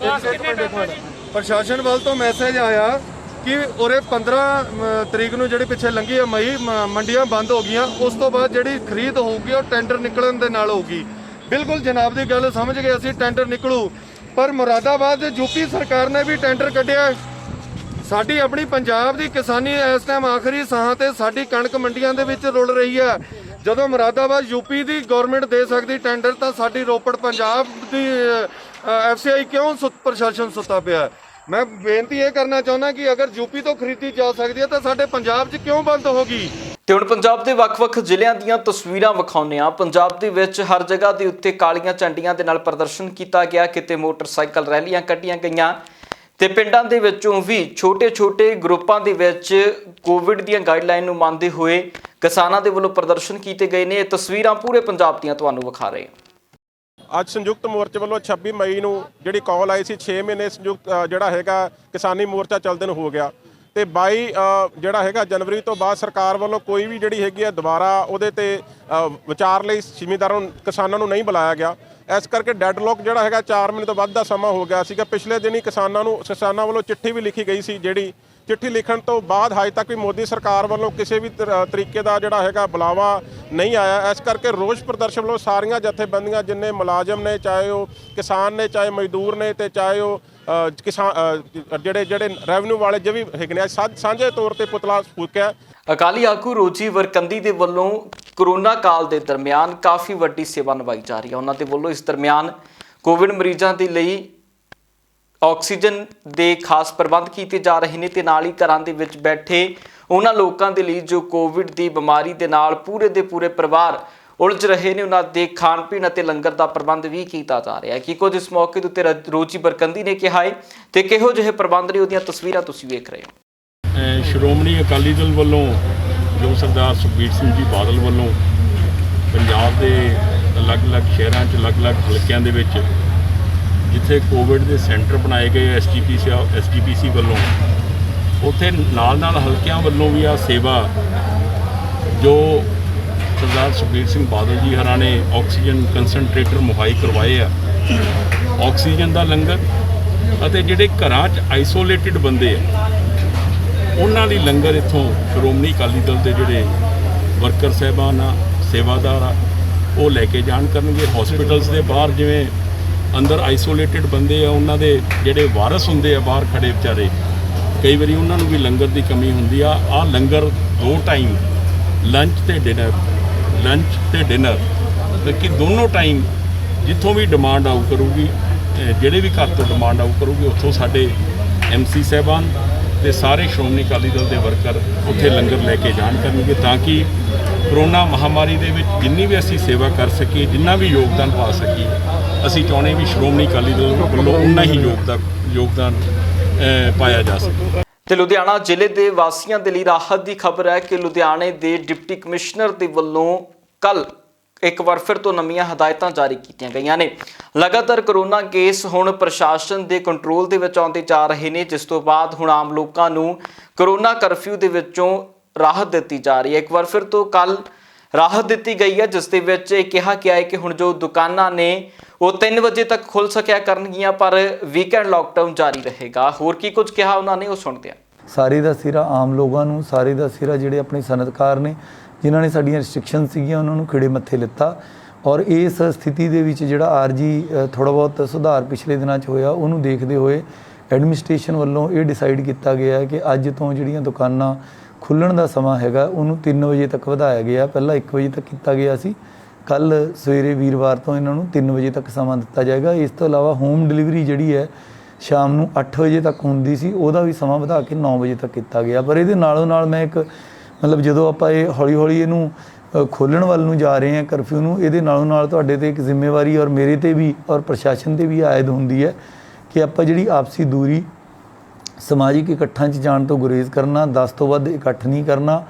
ਤੋਂ ਮੈਸੇਜ ਆਇਆ ਕਿ ਉਰੇ 15 ਤਰੀਕ ਨੂੰ ਜਿਹੜੀ ਪਿੱਛੇ ਲੰਘੀ ਹੈ ਮਈ ਮੰਡੀਆਂ ਬੰਦ ਹੋ ਗਈਆਂ, ਉਸ ਤੋਂ ਬਾਅਦ ਜਿਹੜੀ ਖਰੀਦ ਹੋਊਗੀ ਉਹ ਟੈਂਡਰ ਨਿਕਲਣ ਦੇ ਨਾਲ ਹੋਊਗੀ। ਬਿਲਕੁਲ ਜਨਾਬ ਦੀ ਗੱਲ ਸਮਝ ਗਏ ਅਸੀਂ, ਟੈਂਡਰ ਨਿਕਲੂ, ਪਰ ਮੁਰਾਦਾਬਾਦ ਯੂਪੀ ਸਰਕਾਰ ਨੇ ਵੀ ਟੈਂਡਰ ਕੱਢਿਆ। ਸਾਡੀ ਆਪਣੀ ਪੰਜਾਬ ਦੀ ਕਿਸਾਨੀ ਇਸ ਟਾਈਮ ਆਖਰੀ ਸਾਹਾਂ ਤੇ ਸਾਡੀ ਕਣਕ ਮੰਡੀਆਂ ਦੇ ਵਿੱਚ ਰੁਲ ਰਹੀ ਹੈ। ਜਦੋਂ ਮੁਰਾਦਾਬਾਦ ਯੂਪੀ ਦੀ ਗਵਰਨਮੈਂਟ ਦੇ ਸਕਦੀ ਟੈਂਡਰ, ਤਾਂ ਸਾਡੀ ਰੋਪੜ ਪੰਜਾਬ ਦੀ FCI ਕਿਉਂ ਪ੍ਰਸ਼ਾਸਨ ਸੁੱਤਾ ਪਿਆ? ਮੈਂ ਬੇਨਤੀ ਇਹ ਕਰਨਾ ਚਾਹੁੰਦਾ ਕਿ ਅਗਰ ਯੂਪੀ ਤੋਂ ਖਰੀਦੀ ਜਾ ਸਕਦੀ ਹੈ ਤਾਂ ਸਾਡੇ ਪੰਜਾਬ 'ਚ ਕਿਉਂ ਬੰਦ ਹੋਗੀ? ਤੇ ਹੁਣ ਪੰਜਾਬ ਦੇ ਵੱਖ-ਵੱਖ ਜ਼ਿਲ੍ਹਿਆਂ ਦੀਆਂ ਤਸਵੀਰਾਂ ਵਿਖਾਉਂਦੇ ਹਾਂ। ਪੰਜਾਬ ਦੇ ਵਿੱਚ ਹਰ ਜਗ੍ਹਾ ਦੇ ਉੱਤੇ ਕਾਲੀਆਂ ਝੰਡੀਆਂ ਦੇ ਨਾਲ ਪ੍ਰਦਰਸ਼ਨ ਕੀਤਾ ਗਿਆ, ਕਿਤੇ ਮੋਟਰਸਾਈਕਲ ਰੈਲੀਆਂ ਕੱਢੀਆਂ ਗਈਆਂ ਤੇ ਪਿੰਡਾਂ ਦੇ ਵਿੱਚੋਂ ਵੀ ਛੋਟੇ-ਛੋਟੇ ਗਰੁੱਪਾਂ ਦੇ ਵਿੱਚ ਕੋਵਿਡ ਦੀਆਂ ਗਾਈਡਲਾਈਨ ਨੂੰ ਮੰਨਦੇ ਹੋਏ ਕਿਸਾਨਾਂ ਦੇ ਵੱਲੋਂ ਪ੍ਰਦਰਸ਼ਨ ਕੀਤੇ ਗਏ ਨੇ। ਇਹ ਤਸਵੀਰਾਂ ਪੂਰੇ ਪੰਜਾਬ ਦੀਆਂ ਤੁਹਾਨੂੰ ਵਿਖਾ ਰਹੇ ਹਾਂ। ਅੱਜ ਸੰਯੁਕਤ ਮੋਰਚੇ ਵੱਲੋਂ 26 ਮਈ ਨੂੰ ਜਿਹੜੀ ਕਾਲ ਆਈ ਸੀ, 6 ਮਹੀਨੇ ਸੰਯੁਕਤ ਜਿਹੜਾ ਹੈਗਾ ਕਿਸਾਨੀ ਮੋਰਚਾ ਚੱਲਦੇ ਨੂੰ ਹੋ ਗਿਆ ਤੇ 22 ਜਿਹੜਾ ਹੈਗਾ ਜਨਵਰੀ ਤੋਂ ਬਾਅਦ ਸਰਕਾਰ ਵੱਲੋਂ ਕੋਈ ਵੀ ਜਿਹੜੀ ਹੈਗੀ ਹੈ ਦੁਬਾਰਾ ਉਹਦੇ ਤੇ ਵਿਚਾਰ ਲਈ ਜ਼ਿਮੀਂਦਾਰਾਂ ਨੂੰ ਕਿਸਾਨਾਂ ਨੂੰ ਨਹੀਂ ਬੁਲਾਇਆ ਗਿਆ। ਇਸ ਕਰਕੇ ਡੈਡਲੌਕ ਜਿਹੜਾ ਹੈਗਾ 4 ਮਹੀਨੇ ਤੋਂ ਵੱਧ ਦਾ ਸਮਾਂ ਹੋ ਗਿਆ ਸੀਗਾ। ਪਿਛਲੇ ਦਿਨੀ ਕਿਸਾਨਾਂ ਵੱਲੋਂ ਚਿੱਠੀ ਵੀ ਲਿਖੀ ਗਈ ਸੀ, ਜਿਹੜੀ ਚਿੱਠੀ ਲਿਖਣ ਤੋਂ ਬਾਅਦ ਹਜੇ ਤੱਕ ਵੀ ਮੋਦੀ ਸਰਕਾਰ ਵੱਲੋਂ ਕਿਸੇ ਵੀ ਤਰੀਕੇ ਦਾ ਜਿਹੜਾ ਹੈਗਾ ਬੁਲਾਵਾ ਨਹੀਂ ਆਇਆ। ਇਸ ਕਰਕੇ ਰੋਸ ਪ੍ਰਦਰਸ਼ਨ ਵੱਲੋਂ ਸਾਰੀਆਂ ਜਥੇਬੰਦੀਆਂ, ਜਿੰਨੇ ਮੁਲਾਜ਼ਮ ਨੇ, ਚਾਹੇ ਉਹ ਕਿਸਾਨ ਨੇ, ਚਾਹੇ ਮਜ਼ਦੂਰ ਨੇ ਤੇ ਚਾਹੇ ਉਹ ਜਿਹੜੇ ਰੈਵਨਿਊ ਵਾਲੇ ਜੋ ਵੀ ਹੈਗੇ ਨੇ, ਸਾਂਝੇ ਤੌਰ ਤੇ ਪੁਤਲਾ ਫੂਕਿਆ। ਅਕਾਲੀ ਆਗੂ ਰੋਜੀ ਵਰਕੰਦੀ ਦੇ ਵੱਲੋਂ ਕਰੋਨਾ ਕਾਲ ਦੇ ਦਰਮਿਆਨ ਕਾਫੀ ਵੱਡੀ ਸੇਵਾ ਨਿਭਾਈ ਜਾ ਰਹੀ ਹੈ। ਉਹਨਾਂ ਦੇ ਵੱਲੋਂ ਇਸ ਦਰਮਿਆਨ ਕੋਵਿਡ ਮਰੀਜ਼ਾਂ ਦੇ ਲਈ ਆਕਸੀਜਨ ਦੇ ਖਾਸ ਪ੍ਰਬੰਧ ਕੀਤੇ ਜਾ ਰਹੇ ਨੇ ਤੇ ਨਾਲ ਹੀ ਘਰਾਂ ਦੇ ਵਿੱਚ ਬੈਠੇ ਉਹਨਾਂ ਲੋਕਾਂ ਦੇ ਲਈ ਜੋ ਕੋਵਿਡ ਦੀ ਬਿਮਾਰੀ ਦੇ ਨਾਲ ਪੂਰੇ ਦੇ ਪੂਰੇ ਪਰਿਵਾਰ ਉਲਝ ਰਹੇ ਨੇ, ਉਹਨਾਂ ਦੇ ਖਾਣ ਪੀਣ ਅਤੇ ਲੰਗਰ ਦਾ ਪ੍ਰਬੰਧ ਵੀ ਕੀਤਾ ਜਾ ਰਿਹਾ ਹੈ। ਕਿ ਕੁਝ ਇਸ ਮੌਕੇ ਦੇ ਉੱਤੇ ਰੋਜੀ ਵਰਕੰਦੀ ਨੇ ਕਿਹਾ ਹੈ ਤੇ ਕਿਹੋ ਜਿਹੇ ਪ੍ਰਬੰਧ ਨੇ, ਉਹਦੀਆਂ ਤਸਵੀਰਾਂ ਤੁਸੀਂ ਵੇਖ ਰਹੇ ਹੋ। ਸ਼੍ਰੋਮਣੀ ਅਕਾਲੀ ਦਲ ਵੱਲੋਂ ਜੋ ਸਰਦਾਰ ਸੁਖਬੀਰ ਸਿੰਘ ਜੀ ਬਾਦਲ ਵੱਲੋਂ ਪੰਜਾਬ ਦੇ ਅਲੱਗ-ਅਲੱਗ ਸ਼ਹਿਰਾਂ 'ਚ ਅਲੱਗ-ਅਲੱਗ ਹਲਕਿਆਂ ਦੇ ਵਿੱਚ ਜਿੱਥੇ ਕੋਵਿਡ ਦੇ ਸੈਂਟਰ ਬਣਾਏ ਗਏ SGPC ਵੱਲੋਂ, ਉੱਥੇ ਨਾਲ ਹਲਕਿਆਂ ਵੱਲੋਂ ਵੀ ਆ ਸੇਵਾ ਜੋ ਸਰਦਾਰ ਸੁਖਬੀਰ ਸਿੰਘ ਬਾਦਲ ਜੀ ਹਰਾਂ ਨੇ ਆਕਸੀਜਨ ਕੰਸਨਟ੍ਰੇਟਰ ਮੁਹੱਈਆ ਕਰਵਾਏ ਆ, ਆਕਸੀਜਨ ਦਾ ਲੰਗਰ ਅਤੇ ਜਿਹੜੇ ਘਰਾਂ 'ਚ ਆਈਸੋਲੇਟਿਡ ਬੰਦੇ ਆ ਉਹਨਾਂ ਲਈ ਲੰਗਰ ਇੱਥੋਂ ਸ਼੍ਰੋਮਣੀ ਅਕਾਲੀ ਦਲ ਦੇ ਜਿਹੜੇ ਵਰਕਰ ਸਾਹਿਬਾਨ ਆ, ਸੇਵਾਦਾਰ ਆ, ਉਹ ਲੈ ਕੇ ਜਾਣ ਕਰਨਗੇ। ਹਸਪੀਟਲਸ ਦੇ ਬਾਹਰ ਜਿਵੇਂ ਅੰਦਰ ਆਈਸੋਲੇਟਿਡ ਬੰਦੇ ਆ, ਉਹਨਾਂ ਦੇ ਜਿਹੜੇ ਵਾਰਸ ਹੁੰਦੇ ਆ ਬਾਹਰ ਖੜੇ ਵਿਚਾਰੇ, ਕਈ ਵਾਰੀ ਉਹਨਾਂ ਨੂੰ ਵੀ ਲੰਗਰ ਦੀ ਕਮੀ ਹੁੰਦੀ ਆ। ਆਹ ਲੰਗਰ 2 ਟਾਈਮ ਲੰਚ ਤੇ ਡਿਨਰ ਕਿ ਦੋਨੋਂ ਟਾਈਮ ਜਿੱਥੋਂ ਵੀ ਡਿਮਾਂਡ ਆਊ ਕਰੂਗੀ, ਜਿਹੜੇ ਵੀ ਘਰ ਤੋਂ ਡਿਮਾਂਡ ਆਊ ਕਰੂਗੀ, ਉੱਥੋਂ ਸਾਡੇ MC ਸਾਹਿਬਾਨ ਤੇ ਸਾਰੇ ਸ਼੍ਰੋਮਣੀ ਅਕਾਲੀ ਦਲ ਦੇ ਵਰਕਰ ਉੱਥੇ ਲੰਗਰ ਲੈ ਕੇ ਜਾਣ ਕਰਨਗੇ, ਤਾਂ ਕਿ ਕਰੋਨਾ ਮਹਾਮਾਰੀ ਦੇ ਵਿੱਚ ਜਿੰਨੀ ਵੀ ਅਸੀਂ ਸੇਵਾ ਕਰ ਸਕੀਏ, ਜਿੰਨਾ ਵੀ ਯੋਗਦਾਨ ਪਾ ਸਕੀਏ, ਅਸੀਂ ਚਾਹੁੰਦੇ ਵੀ ਸ਼੍ਰੋਮਣੀ ਅਕਾਲੀ ਦਲ ਵੱਲੋਂ ਉਨਾ ਹੀ ਯੋਗਦਾਨ ਪਾਇਆ ਜਾ ਸਕੇ। ਤੇ ਲੁਧਿਆਣਾ ਜ਼ਿਲ੍ਹੇ ਦੇ ਵਾਸੀਆਂ ਦੇ ਲਈ ਰਾਹਤ ਦੀ ਖਬਰ ਹੈ ਕਿ ਲੁਧਿਆਣੇ ਦੇ ਡਿਪਟੀ ਕਮਿਸ਼ਨਰ ਦੇ ਵੱਲੋਂ ਕੱਲ ਇੱਕ ਵਾਰ ਫਿਰ ਤੋਂ ਨਵੀਆਂ ਹਦਾਇਤਾਂ ਜਾਰੀ ਕੀਤੀਆਂ ਗਈਆਂ ਨੇ। ਲਗਾਤਾਰ ਕਰੋਨਾ ਕੇਸ ਹੁਣ ਪ੍ਰਸ਼ਾਸਨ ਦੇ ਕੰਟਰੋਲ ਦੇ ਵਿੱਚ ਆਉਂਦੇ ਜਾ ਰਹੇ ਨੇ, ਜਿਸ ਤੋਂ ਬਾਅਦ ਹੁਣ ਆਮ ਲੋਕਾਂ ਨੂੰ ਕਰੋਨਾ ਕਰਫਿਊ ਦੇ ਵਿੱਚੋਂ ਰਾਹਤ ਦਿੱਤੀ ਜਾ ਰਹੀ ਹੈ। ਇੱਕ ਵਾਰ ਫਿਰ ਤੋਂ ਕੱਲ ਰਾਹਤ ਦਿੱਤੀ ਗਈ ਹੈ, ਜਿਸ ਦੇ ਵਿੱਚ ਇਹ ਕਿਹਾ ਗਿਆ ਹੈ ਕਿ ਹੁਣ ਜੋ ਦੁਕਾਨਾਂ ਨੇ ਉਹ 3 ਵਜੇ ਤੱਕ ਖੁੱਲ ਸਕਿਆ ਕਰਨਗੀਆਂ, ਪਰ ਵੀਕਐਂਡ ਲਾਕਡਾਊਨ ਜਾਰੀ ਰਹੇਗਾ। ਹੋਰ ਕੀ ਕੁਝ ਕਿਹਾ ਉਹਨਾਂ ਨੇ, ਉਹ ਸੁਣਦੇ ਹਾਂ। ਸਾਰੇ ਦਾ ਸਿਰਾ ਆਮ ਲੋਕਾਂ ਨੂੰ, ਸਾਰੇ ਦਾ ਸਿਰਾ ਜਿਹੜੇ ਆਪਣੇ ਸਨਅਤਕਾਰ ਨੇ, ਜਿਨ੍ਹਾਂ ਨੇ ਸਾਡੀਆਂ ਰਿਸਟ੍ਰਿਕਸ਼ਨ ਸੀਗੀਆਂ, ਉਹਨਾਂ ਨੂੰ ਖਿੜੇ ਮੱਥੇ ਲਿੱਤਾ। ਔਰ ਇਸ ਸਥਿਤੀ ਦੇ ਵਿੱਚ ਜਿਹੜਾ ਆਰਜੀ ਥੋੜ੍ਹਾ ਬਹੁਤ ਸੁਧਾਰ ਪਿਛਲੇ ਦਿਨਾਂ 'ਚ ਹੋਇਆ, ਉਹਨੂੰ ਦੇਖਦੇ ਹੋਏ ਐਡਮਿਨਿਸਟ੍ਰੇਸ਼ਨ ਵੱਲੋਂ ਇਹ ਡਿਸਾਈਡ ਕੀਤਾ ਗਿਆ ਕਿ ਅੱਜ ਤੋਂ ਜਿਹੜੀਆਂ ਦੁਕਾਨਾਂ ਖੁੱਲ੍ਹਣ ਦਾ ਸਮਾਂ ਹੈਗਾ ਉਹਨੂੰ 3 ਵਜੇ ਤੱਕ ਵਧਾਇਆ ਗਿਆ। ਪਹਿਲਾਂ 1 ਵਜੇ ਤੱਕ ਕੀਤਾ ਗਿਆ ਸੀ, ਕੱਲ੍ਹ ਸਵੇਰੇ ਵੀਰਵਾਰ ਤੋਂ ਇਹਨਾਂ ਨੂੰ 3 ਵਜੇ ਤੱਕ ਸਮਾਂ ਦਿੱਤਾ ਜਾਏਗਾ। ਇਸ ਤੋਂ ਇਲਾਵਾ ਹੋਮ ਡਿਲੀਵਰੀ ਜਿਹੜੀ ਹੈ ਸ਼ਾਮ ਨੂੰ 8 ਵਜੇ ਤੱਕ ਹੁੰਦੀ ਸੀ, ਉਹਦਾ ਵੀ ਸਮਾਂ ਵਧਾ ਕੇ 9 ਵਜੇ ਤੱਕ ਕੀਤਾ ਗਿਆ। ਪਰ ਇਹਦੇ ਨਾਲੋਂ ਨਾਲ ਮੈਂ ਇੱਕ ਜਦੋਂ ਆਪਾਂ ਇਹ ਹੌਲੀ ਇਹਨੂੰ ਖੋਲ੍ਹਣ ਵੱਲ ਨੂੰ ਜਾ ਰਹੇ ਹਾਂ ਕਰਫਿਊ ਨੂੰ, ਇਹਦੇ ਨਾਲੋਂ ਨਾਲ ਤੁਹਾਡੇ 'ਤੇ ਇੱਕ ਜ਼ਿੰਮੇਵਾਰੀ ਔਰ ਮੇਰੇ 'ਤੇ ਵੀ ਔਰ ਪ੍ਰਸ਼ਾਸਨ 'ਤੇ ਵੀ ਆਇਦ ਹੁੰਦੀ ਹੈ ਕਿ ਆਪਾਂ ਜਿਹੜੀ ਆਪਸੀ ਦੂਰੀ, ਸਮਾਜਿਕ ਇਕੱਠਾਂ 'ਚ ਜਾਣ ਤੋਂ ਗੁਰੇਜ਼ ਕਰਨਾ, 10 ਤੋਂ ਵੱਧ ਇਕੱਠ ਨਹੀਂ ਕਰਨਾ,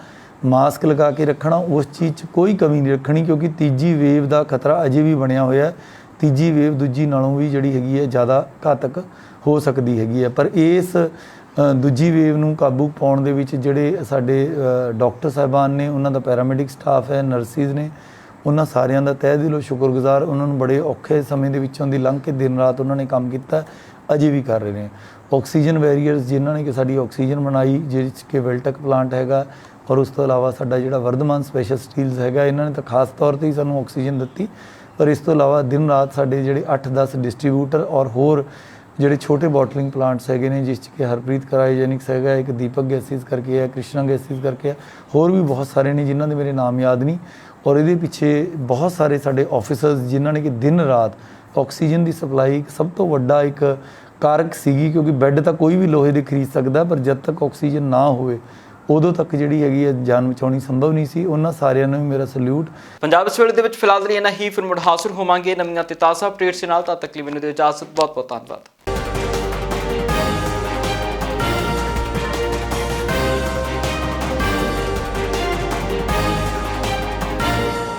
ਮਾਸਕ ਲਗਾ ਕੇ ਰੱਖਣਾ, ਉਸ ਚੀਜ਼ 'ਚ ਕੋਈ ਕਮੀ ਨਹੀਂ ਰੱਖਣੀ, ਕਿਉਂਕਿ ਤੀਜੀ ਵੇਵ ਦਾ ਖਤਰਾ ਅਜੇ ਵੀ ਬਣਿਆ ਹੋਇਆ। ਤੀਜੀ ਵੇਵ ਦੂਜੀ ਨਾਲੋਂ ਵੀ ਜਿਹੜੀ ਹੈਗੀ ਹੈ ਜ਼ਿਆਦਾ ਘਾਤਕ ਹੋ ਸਕਦੀ ਹੈਗੀ ਹੈ। ਪਰ ਇਸ ਦੂਜੀ ਵੇਵ ਨੂੰ ਕਾਬੂ ਪਾਉਣ ਦੇ ਵਿੱਚ ਜਿਹੜੇ ਸਾਡੇ ਡਾਕਟਰ ਸਾਹਿਬਾਨ ਨੇ, ਉਹਨਾਂ ਦਾ ਪੈਰਾਮੈਡਿਕ ਸਟਾਫ ਹੈ, ਨਰਸਿਸ ਨੇ, ਉਹਨਾਂ ਸਾਰਿਆਂ ਦਾ ਤਹਿ ਦਿਲੋਂ ਸ਼ੁਕਰਗੁਜ਼ਾਰ। ਉਹਨਾਂ ਨੂੰ ਬੜੇ ਔਖੇ ਸਮੇਂ ਦੇ ਵਿੱਚੋਂ ਦੀ ਲੰਘ ਕੇ ਦਿਨ ਰਾਤ ਉਹਨਾਂ ਨੇ ਕੰਮ ਕੀਤਾ, ਅਜੇ ਵੀ ਕਰ ਰਹੇ ਨੇ। ਆਕਸੀਜਨ ਵੈਰੀਅਰਸ ਜਿਨ੍ਹਾਂ ਨੇ ਕਿ ਸਾਡੀ ਆਕਸੀਜਨ ਬਣਾਈ, ਜਿਸ 'ਚ ਕਿ ਵੈਲਟਕ ਪਲਾਂਟ ਹੈਗਾ, ਔਰ ਉਸ ਤੋਂ ਇਲਾਵਾ ਸਾਡਾ ਜਿਹੜਾ ਵਰਧਮਾਨ ਸਪੈਸ਼ਲ ਸਟੀਲਸ ਹੈਗਾ, ਇਹਨਾਂ ਨੇ ਤਾਂ ਖਾਸ ਤੌਰ 'ਤੇ ਹੀ ਸਾਨੂੰ ਆਕਸੀਜਨ ਦਿੱਤੀ। ਪਰ ਇਸ ਤੋਂ ਇਲਾਵਾ ਦਿਨ ਰਾਤ ਸਾਡੇ ਜਿਹੜੇ 8-10 ਡਿਸਟਰੀਬਿਊਟਰ ਔਰ ਹੋਰ ਜਿਹੜੇ ਛੋਟੇ ਬੋਟਲਿੰਗ ਪਲਾਂਟਸ ਹੈਗੇ ਨੇ, ਜਿਸ 'ਚ ਕਿ ਹਰਪ੍ਰੀਤ ਕਰਾਈਜੈਨਿਕਸ ਹੈਗਾ, ਇੱਕ ਦੀਪਕ ਗੈਸਿਸ ਕਰਕੇ ਹੈ, ਕ੍ਰਿਸ਼ਨਾ ਗੈਸਿਸ ਕਰਕੇ ਹੈ, ਹੋਰ ਵੀ ਬਹੁਤ ਸਾਰੇ ਨੇ ਜਿਨ੍ਹਾਂ ਦੇ ਮੇਰੇ ਨਾਮ ਯਾਦ ਨਹੀਂ। ਔਰ ਇਹਦੇ ਪਿੱਛੇ ਬਹੁਤ ਸਾਰੇ ਸਾਡੇ ਆਫਿਸਰਸ ਜਿਨ੍ਹਾਂ ਨੇ ਕਿ ਦਿਨ ਰਾਤ ਆਕਸੀਜਨ ਦੀ ਸਪਲਾਈ ਇੱਕ ਸਭ ਤੋਂ ਵੱਡਾ ਇੱਕ ਕਾਰਕ ਸੀਗੀ, ਕਿਉਂਕਿ ਬੈੱਡ ਤਾਂ ਕੋਈ ਵੀ ਲੋਹੇ ਦੇ ਖਰੀਦ ਸਕਦਾ, ਪਰ ਜਦ ਤੱਕ ਆਕਸੀਜਨ ਨਾ ਹੋਵੇ ਉਦੋਂ ਤੱਕ ਜਿਹੜੀ ਹੈਗੀ ਹੈ ਜਾਨ ਬਚਾਉਣੀ ਸੰਭਵ ਨਹੀਂ ਸੀ। ਉਹਨਾਂ ਸਾਰਿਆਂ ਨੂੰ ਵੀ ਮੇਰਾ ਸਲੂਟ। ਪੰਜਾਬ ਇਸ ਵੇਲੇ ਦੇ ਵਿੱਚ ਫਿਲਹਾਲ ਲਈ ਇੰਨਾ ਹੀ। ਫਿਰ ਮੁੜ ਹਾਜ਼ਰ ਹੋਵਾਂਗੇ ਨਵੀਆਂ ਤੇ ਤਾਜ਼ਾ ਅਪਡੇਟਸ ਨਾਲ। ਤਦ ਤੱਕ ਲਈ ਮੈਨੂੰ ਦਿਓ ਇਜਾਜ਼ਤ। ਬਹੁਤ ਬਹੁਤ ਧੰਨਵਾਦ।